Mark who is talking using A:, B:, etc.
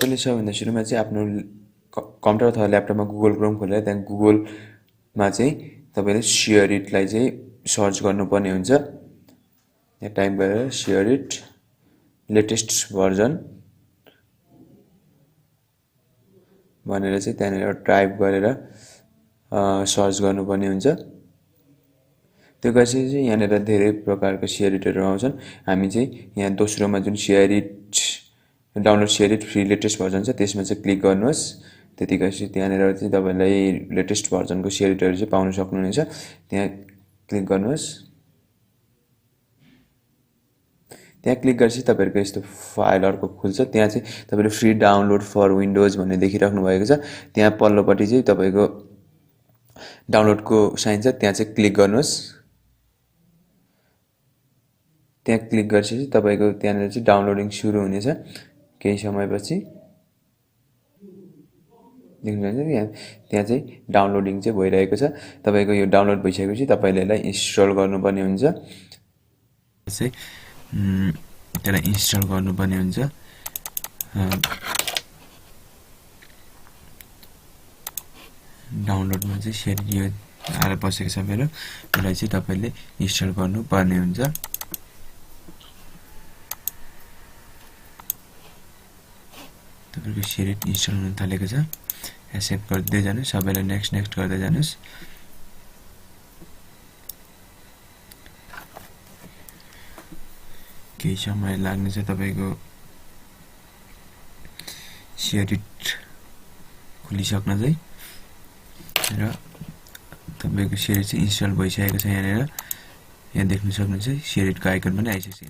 A: पहिले सबभन्दा सुरुमा चाहिँ आफ्नो कम्प्युटर अथवा ल्यापटपमा गुगल क्रोम खोलेर त्यहाँ गुगलमा चाहिँ तपाईले सेयरइटलाई चाहिँ सर्च गर्नुपर्ने हुन्छ। यहाँ टाइप गरेर सेयरइट लेटेस्ट भर्जन भनेर चाहिँ त्यहाँनिर टाइप गरेर सर्च गर्नुपर्ने हुन्छ। त्यो गरेपछि चाहिँ यहाँनिर धेरै प्रकारको सेयरइटहरू आउँछन्। हामी चाहिँ यहाँ दोस्रोमा जुन सेयरइट डाउनलोड सेयरइट फ्री लेटेस्ट भर्जन छ त्यसमा चाहिँ क्लिक गर्नुहोस्। त्यति गरेपछि त्यहाँनिर चाहिँ तपाईलाई लेटेस्ट भर्जनको सेयरइटहरू चाहिँ पाउन सक्नुहुनेछ। त्यहाँ क्लिक गर्नुहोस्। त्यहाँ क्लिक गरेपछि तपाईहरुको यस्तो फाइल अर्को खुल्छ। त्यहाँ चाहिँ तपाईले फ्री डाउनलोड फर विन्डोज भन्ने देखिराख्नु भएको छ। त्यहाँ पल्लोपट्टि चाहिँ तपाईको डाउनलोडको साइन छ, त्यहाँ चाहिँ क्लिक गर्नुहोस्। त्यहाँ क्लिक गरेपछि तपाईको त्यहाँनिर चाहिँ डाउनलोडिङ सुरु हुनेछ। केही समयपछि देख्नुहुन्छ यहाँ त्यहाँ चाहिँ डाउनलोडिङ चाहिँ भइरहेको छ। तपाईको यो डाउनलोड भइसकेपछि तपाईले यसलाई इन्स्टल गर्नुपर्ने हुन्छ। त्यसलाई इन्स्टल गर्नुपर्ने हुन्छ। डाउनलोडमा चाहिँ सेयरइट यो आएर बसेको छ मेरो। त्यसलाई चाहिँ तपाईले इन्स्टल गर्नुपर्ने हुन्छ। तपाईको सेयरइट इन्स्टल हुन थालेको छ। एक्सेप्ट गर्दै जानुस्, सबैलाई नेक्स्ट नेक्स्ट गर्दै जानुस्। केही समय लाग्नेछ तपाईको सेयरइट खुलिसक्न चाहिँ र तपाईको सेयरइट चाहिँ इन्स्टल भइसकेको छ। यहाँ देख्न सक्नुहुन्छ सेयरइटको आइकन पनि आइसकेको छ।